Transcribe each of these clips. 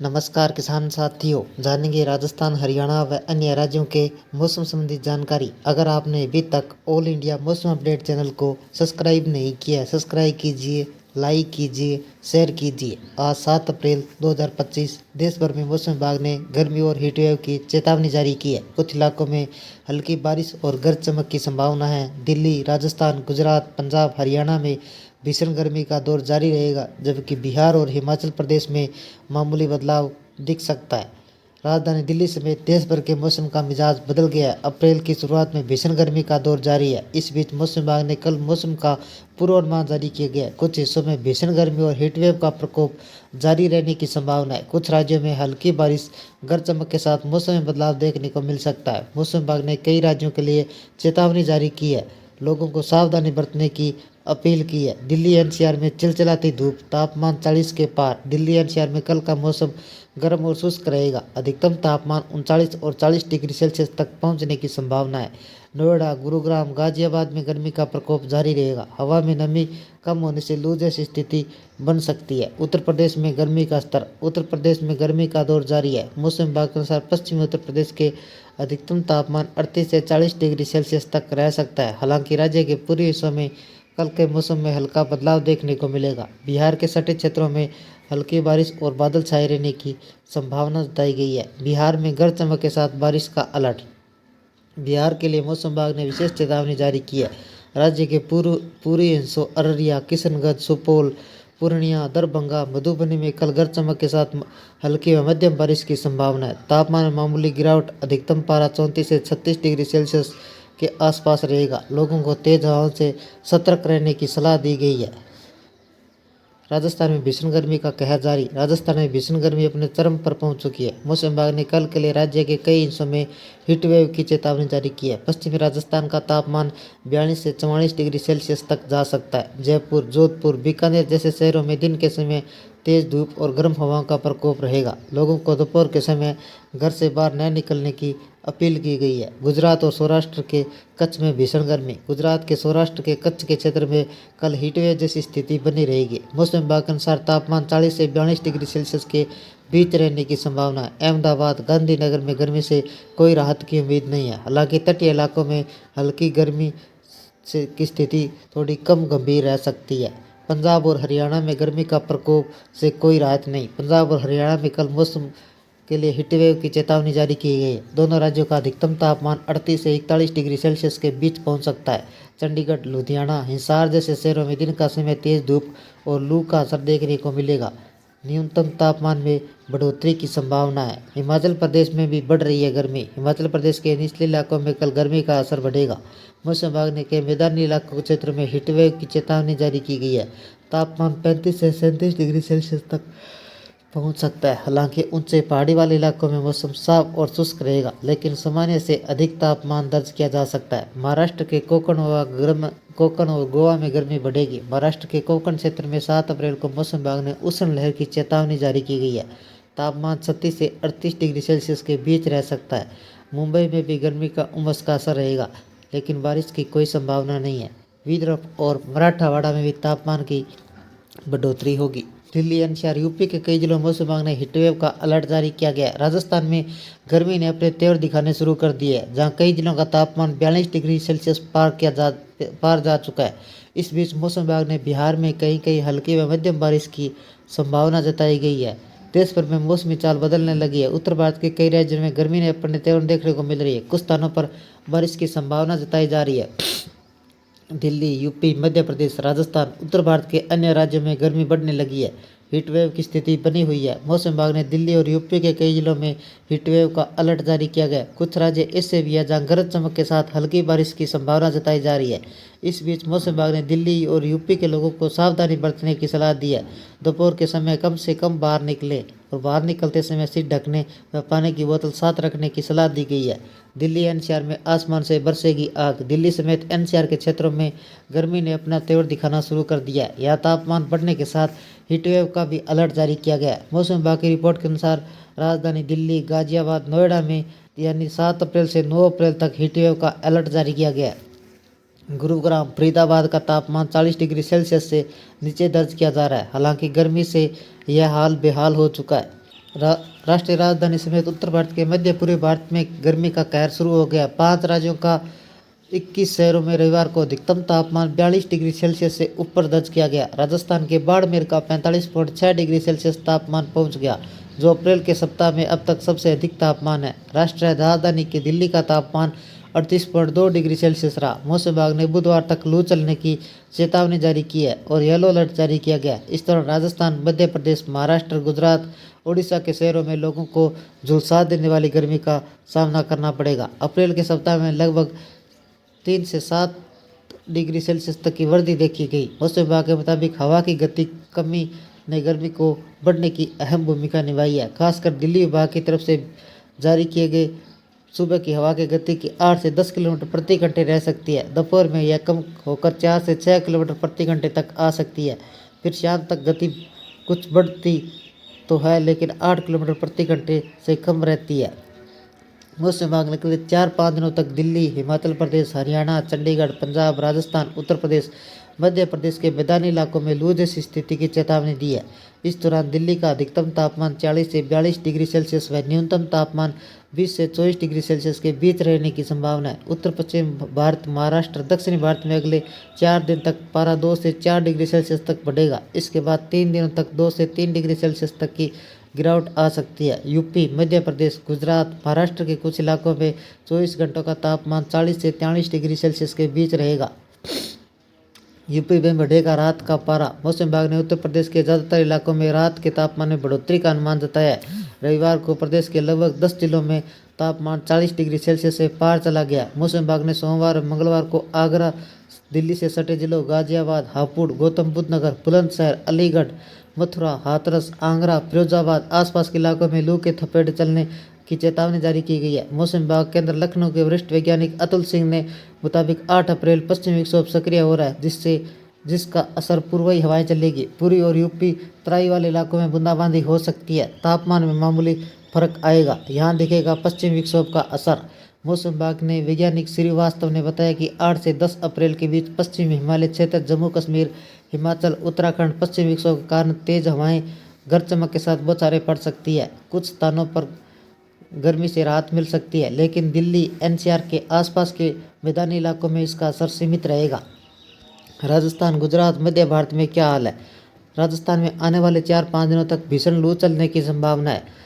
नमस्कार किसान साथियों, जानेंगे राजस्थान, हरियाणा व अन्य राज्यों के मौसम संबंधी जानकारी। अगर आपने अभी तक ऑल इंडिया मौसम अपडेट चैनल को सब्सक्राइब नहीं किया है, सब्सक्राइब कीजिए, लाइक कीजिए, शेयर कीजिए। आज 7 अप्रैल 2025 देश भर में मौसम विभाग ने गर्मी और हीट वेव की चेतावनी जारी की है। कुछ इलाकों में हल्की बारिश और गरज चमक की संभावना है। दिल्ली, राजस्थान, गुजरात, पंजाब, हरियाणा में भीषण गर्मी का दौर जारी रहेगा, जबकि बिहार और हिमाचल प्रदेश में मामूली बदलाव दिख सकता है। राजधानी दिल्ली समेत देश भर के मौसम का मिजाज बदल गया है। अप्रैल की शुरुआत में भीषण गर्मी का दौर जारी है। इस बीच मौसम विभाग ने कल मौसम का पूर्वानुमान जारी किया गया है। कुछ हिस्सों में भीषण गर्मी और हीटवेव का प्रकोप जारी रहने की संभावना है। कुछ राज्यों में हल्की बारिश, गरज चमक के साथ मौसम में बदलाव देखने को मिल सकता है। मौसम विभाग ने कई राज्यों के लिए चेतावनी जारी की है, लोगों को सावधानी बरतने की अपील की है। दिल्ली एनसीआर में चिलचिलाती धूप, तापमान 40 के पार। दिल्ली एनसीआर में कल का मौसम गर्म और शुष्क रहेगा। अधिकतम तापमान 39 और 40 डिग्री सेल्सियस तक पहुंचने की संभावना है। नोएडा, गुरुग्राम, गाजियाबाद में गर्मी का प्रकोप जारी रहेगा। हवा में नमी कम होने से लू जैसी स्थिति बन सकती है। उत्तर प्रदेश में गर्मी का स्तर। उत्तर प्रदेश में गर्मी का दौर जारी है। मौसम विभाग के अनुसार पश्चिमी उत्तर प्रदेश के अधिकतम तापमान 38 से 40 डिग्री सेल्सियस तक रह सकता है। हालांकि राज्य के पूर्वी हिस्सों में कल के मौसम में हल्का बदलाव देखने को मिलेगा। बिहार के सटे क्षेत्रों में हल्की बारिश और बादल छाए रहने की संभावना जताई गई है। बिहार में गरज चमक के साथ बारिश का अलर्ट। बिहार के लिए मौसम विभाग ने विशेष चेतावनी जारी की है। राज्य के पूर्वी हिस्सों अररिया, किशनगंज, सुपौल, पूर्णिया, दरभंगा, मधुबनी में कल गरज चमक के साथ हल्की व मध्यम बारिश की संभावना है। तापमान में मामूली गिरावट, अधिकतम पारा 34 से 36 डिग्री सेल्सियस के आसपास रहेगा। लोगों को तेज हवाओं से सतर्क रहने की सलाह दी गई है। राजस्थान में भीषण गर्मी का कहर जारी। राजस्थान में भीषण गर्मी अपने चरम पर पहुंच चुकी है। मौसम विभाग ने कल के लिए राज्य के कई हिस्सों में हीटवेव की चेतावनी जारी की है। पश्चिमी राजस्थान का तापमान 42 से 44 डिग्री सेल्सियस तक जा सकता है। जयपुर, जोधपुर, बीकानेर जैसे शहरों में दिन के समय तेज धूप और गर्म हवाओं का प्रकोप रहेगा। लोगों को दोपहर के समय घर से बाहर न निकलने की अपील की गई है। गुजरात और सौराष्ट्र के कच्छ में भीषण गर्मी। गुजरात के सौराष्ट्र के कच्छ के क्षेत्र में कल हीटवेव जैसी स्थिति बनी रहेगी। मौसम विभाग के अनुसार तापमान 40 से 42 डिग्री सेल्सियस के बीच रहने की संभावना है। अहमदाबाद, गांधीनगर में गर्मी से कोई राहत की उम्मीद नहीं है। हालांकि तटीय इलाकों में हल्की गर्मी की स्थिति थोड़ी कम गंभीर रह सकती है। पंजाब और हरियाणा में गर्मी का प्रकोप से कोई राहत नहीं। पंजाब और हरियाणा में कल मौसम के लिए हीटवेव की चेतावनी जारी की गई है। दोनों राज्यों का अधिकतम तापमान 38 से 41 डिग्री सेल्सियस के बीच पहुंच सकता है। चंडीगढ़, लुधियाना, हिसार जैसे शहरों में दिन का समय तेज धूप और लू का असर देखने को मिलेगा। न्यूनतम तापमान में बढ़ोतरी की संभावना है। हिमाचल प्रदेश में भी बढ़ रही है गर्मी। हिमाचल प्रदेश के निचले इलाकों में कल गर्मी का असर बढ़ेगा। मौसम विभाग ने कई मैदानी इलाकों के क्षेत्र में हीटवेव की चेतावनी जारी की गई है। तापमान 35 से 37 डिग्री सेल्सियस तक पहुंच सकता है। हालांकि ऊंचे पहाड़ी वाले इलाकों में मौसम साफ और शुष्क रहेगा, लेकिन सामान्य से अधिक तापमान दर्ज किया जा सकता है। महाराष्ट्र के कोकण और गोवा में गर्मी बढ़ेगी। महाराष्ट्र के कोकण क्षेत्र में 7 अप्रैल को मौसम विभाग ने उष्ण लहर की चेतावनी जारी की गई है। तापमान 36 से 38 डिग्री सेल्सियस के बीच रह सकता है। मुंबई में भी गर्मी का उमस का असर रहेगा, लेकिन बारिश की कोई संभावना नहीं है। विदर्भ और मराठवाड़ा में भी तापमान की बढ़ोतरी होगी। दिल्ली एनसीआर, यूपी के कई जिलों में मौसम विभाग ने हीटवेव का अलर्ट जारी किया गया है। राजस्थान में गर्मी ने अपने तेवर दिखाने शुरू कर दिए है, जहां कई जिलों का तापमान 42 डिग्री सेल्सियस पार जा चुका है। इस बीच मौसम विभाग ने बिहार में कहीं कहीं हल्की व मध्यम बारिश की संभावना जताई गई है। देश भर में मौसमी चाल बदलने लगी है। उत्तर भारत के कई राज्यों में गर्मी ने अपने तेवर देखने को मिल रही है। कुछ स्थानों पर बारिश की संभावना जताई जा रही है। दिल्ली, यूपी, मध्य प्रदेश, राजस्थान, उत्तर भारत के अन्य राज्यों में गर्मी बढ़ने लगी है। हीटवेव की स्थिति बनी हुई है। मौसम विभाग ने दिल्ली और यूपी के कई जिलों में हीटवेव का अलर्ट जारी किया गया। कुछ राज्य ऐसे भी है जहां गरज चमक के साथ हल्की बारिश की संभावना जताई जा रही है। इस बीच मौसम विभाग ने दिल्ली और यूपी के लोगों को सावधानी बरतने की सलाह दी है। दोपहर के समय कम से कम बाहर निकलें और बाहर निकलते समय सिर ढकने व पानी की बोतल साथ रखने की सलाह दी गई है। दिल्ली एनसीआर में आसमान से बरसेगी आग। दिल्ली समेत एनसीआर के क्षेत्रों में गर्मी ने अपना तेवर दिखाना शुरू कर दिया है। यह तापमान बढ़ने के साथ हीटवेव का भी अलर्ट जारी किया गया है। मौसम विभाग की रिपोर्ट के अनुसार राजधानी दिल्ली, गाजियाबाद, नोएडा में यानी 7 अप्रैल से 9 अप्रैल तक हीटवेव का अलर्ट जारी किया गया है। गुरुग्राम, फरीदाबाद का तापमान 40 डिग्री सेल्सियस से नीचे दर्ज किया जा रहा है। हालांकि गर्मी से यह हाल बेहाल हो चुका है। राष्ट्रीय राजधानी समेत उत्तर भारत के मध्य पूर्वी भारत में गर्मी का कहर शुरू हो गया। 5 राज्यों का 21 शहरों में रविवार को अधिकतम तापमान 42 डिग्री सेल्सियस से ऊपर दर्ज किया गया। राजस्थान के बाड़मेर का 45.6 डिग्री सेल्सियस तापमान पहुंच गया, जो अप्रैल के सप्ताह में अब तक सबसे अधिक तापमान है। राष्ट्रीय राजधानी की दिल्ली का तापमान 38.2 डिग्री सेल्सियस रहा। मौसम विभाग ने बुधवार तक लू चलने की चेतावनी जारी की है और येलो अलर्ट जारी किया गया। इस दौरान राजस्थान, मध्य प्रदेश, महाराष्ट्र, गुजरात, ओडिशा के शहरों में लोगों को झुलसा देने वाली गर्मी का सामना करना पड़ेगा। अप्रैल के सप्ताह में लगभग 3 से 7 डिग्री सेल्सियस तक की वृद्धि देखी गई। मौसम विभाग के मुताबिक हवा की गति कमी ने गर्मी को बढ़ने की अहम भूमिका निभाई है। खासकर दिल्ली विभाग की तरफ से जारी किए गए सुबह की हवा की गति की 8 से 10 किलोमीटर प्रति घंटे रह सकती है। दोपहर में यह कम होकर 4 से 6 किलोमीटर प्रति घंटे तक आ सकती है। फिर शाम तक गति कुछ बढ़ती तो है, लेकिन 8 किलोमीटर प्रति घंटे से कम रहती है। मौसम विभाग ने अगले 4-5 दिनों तक दिल्ली, हिमाचल प्रदेश, हरियाणा, चंडीगढ़, पंजाब, राजस्थान, उत्तर प्रदेश, मध्य प्रदेश के मैदानी इलाकों में लू जैसी स्थिति की चेतावनी दी है। इस दौरान दिल्ली का अधिकतम तापमान 40 से 42 डिग्री सेल्सियस व न्यूनतम तापमान 20 से 24 डिग्री सेल्सियस के बीच रहने की संभावना है। उत्तर पश्चिम भारत, महाराष्ट्र, दक्षिणी भारत में अगले 4 दिन तक पारा 2 से 4 डिग्री सेल्सियस तक बढ़ेगा। इसके बाद 3 दिनों तक 2 से 3 डिग्री सेल्सियस तक की गिरावट आ सकती है। यूपी, मध्य प्रदेश, गुजरात, महाराष्ट्र के कुछ इलाकों में 24 घंटों का तापमान 40 से 43 डिग्री सेल्सियस के बीच रहेगा। यूपी में बढ़ेगा रात का पारा। मौसम विभाग ने उत्तर प्रदेश के ज़्यादातर इलाकों में रात के तापमान में बढ़ोतरी का अनुमान जताया है। रविवार को प्रदेश के लगभग 10 जिलों में तापमान 40 डिग्री सेल्सियस से पार चला गया। मौसम विभाग ने सोमवार और मंगलवार को आगरा, दिल्ली से सटे जिलों गाजियाबाद, हापुड़, गौतम बुद्ध नगर, बुलंदशहर, अलीगढ़, मथुरा, हाथरस, आंगरा, फिरोजाबाद आसपास के इलाकों में लू के थपेड़े चलने की चेतावनी जारी की गई है। मौसम विभाग केंद्र लखनऊ के वरिष्ठ वैज्ञानिक अतुल सिंह ने मुताबिक 8 अप्रैल पश्चिमी विक्षोभ सक्रिय हो रहा है, जिसका असर पूर्वी हवाएं चलेगी। पूरी और यूपी तराई वाले इलाकों में बूंदाबांदी हो सकती है। तापमान में मामूली फर्क आएगा, यहाँ दिखेगा पश्चिमी विक्षोभ का असर। मौसम विभाग ने वैज्ञानिक श्रीवास्तव ने बताया कि 8 से 10 अप्रैल के बीच पश्चिमी हिमालय क्षेत्र, जम्मू कश्मीर, हिमाचल, उत्तराखंड पश्चिमी विक्षोभ के कारण तेज हवाएं गरज चमक के साथ बौछारें पड़ सकती है। कुछ स्थानों पर गर्मी से राहत मिल सकती है, लेकिन दिल्ली, एनसीआर के आसपास के मैदानी इलाकों में इसका असर सीमित रहेगा। राजस्थान, गुजरात, मध्य भारत में क्या हाल है? राजस्थान में आने वाले 4-5 दिनों तक भीषण लू चलने की संभावना है।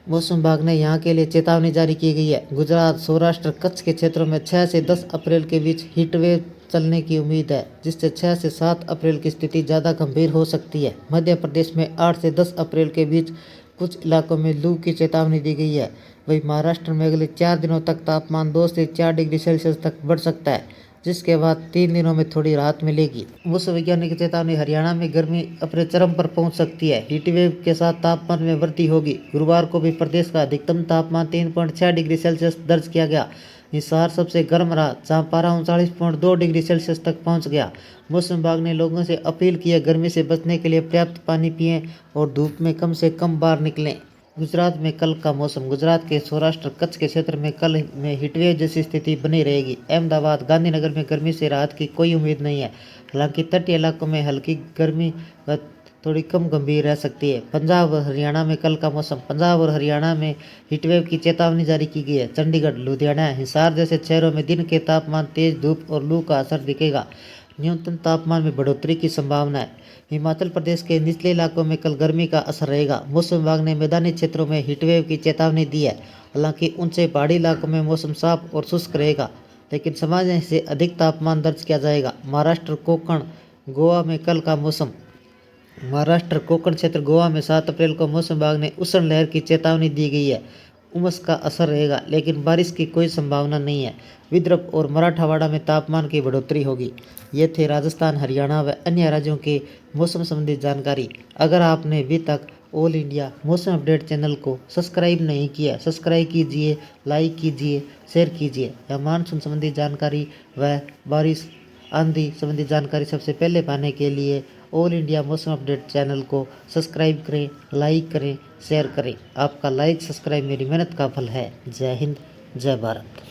मौसम विभाग ने यहाँ के लिए चेतावनी जारी की गई है। गुजरात, सौराष्ट्र, कच्छ के क्षेत्रों में 6 से 10 अप्रैल के बीच हीटवेव चलने की उम्मीद है, जिससे 6 से 7 अप्रैल की स्थिति ज़्यादा गंभीर हो सकती है। मध्य प्रदेश में 8 से 10 अप्रैल के बीच कुछ इलाकों में लू की चेतावनी दी गई है। वहीं महाराष्ट्र में अगले 4 दिनों तक तापमान 2 से 4 डिग्री सेल्सियस तक बढ़ सकता है, जिसके बाद 3 दिनों में थोड़ी राहत मिलेगी। मौसम वैज्ञानिक की चेतावनी, हरियाणा में गर्मी अपने चरम पर पहुंच सकती है। हीटवेव के साथ तापमान में वृद्धि होगी। गुरुवार को भी प्रदेश का अधिकतम तापमान 3.6 डिग्री सेल्सियस दर्ज किया गया। हिसार सबसे गर्म रहा, जहाँ पारा 39.2 डिग्री सेल्सियस तक पहुंच गया। मौसम विभाग ने लोगों से अपील की है, गर्मी से बचने के लिए पर्याप्त पानी पिएं और धूप में कम से कम बाहर निकलें। गुजरात में कल का मौसम। गुजरात के सौराष्ट्र, कच्छ के क्षेत्र में कल में हीटवेव जैसी स्थिति बनी रहेगी। अहमदाबाद, गांधीनगर में गर्मी से राहत की कोई उम्मीद नहीं है। हालांकि तटीय इलाकों में हल्की गर्मी व थोड़ी कम गंभीर रह सकती है। पंजाब और हरियाणा में कल का मौसम। पंजाब और हरियाणा में हीटवेव की चेतावनी जारी की गई है। चंडीगढ़, लुधियाना, हिसार जैसे शहरों में दिन के तापमान तेज धूप और लू का असर दिखेगा। न्यूनतम तापमान में बढ़ोतरी की संभावना है। हिमाचल प्रदेश के निचले इलाकों में कल गर्मी का असर रहेगा। मौसम विभाग ने मैदानी क्षेत्रों में हीटवेव की चेतावनी दी है। हालांकि ऊंचे पहाड़ी इलाकों में मौसम साफ और शुष्क रहेगा, लेकिन सामान्य से अधिक तापमान दर्ज किया जाएगा। महाराष्ट्र, कोंकण, गोवा में कल का मौसम। महाराष्ट्र, कोंकण क्षेत्र, गोवा में 7 अप्रैल को मौसम विभाग ने उष्ण लहर की चेतावनी दी गई है। उमस का असर रहेगा, लेकिन बारिश की कोई संभावना नहीं है। विदर्भ और मराठवाड़ा में तापमान की बढ़ोतरी होगी। ये थे राजस्थान, हरियाणा व अन्य राज्यों के मौसम संबंधी जानकारी। अगर आपने अभी तक ऑल इंडिया मौसम अपडेट चैनल को सब्सक्राइब नहीं किया, सब्सक्राइब कीजिए, लाइक कीजिए, शेयर कीजिए। या मानसून संबंधी जानकारी व बारिश, आंधी संबंधी जानकारी सबसे पहले पाने के लिए ऑल इंडिया मौसम अपडेट चैनल को सब्सक्राइब करें, लाइक करें, शेयर करें। आपका लाइक, सब्सक्राइब मेरी मेहनत का फल है। जय हिंद, जय भारत।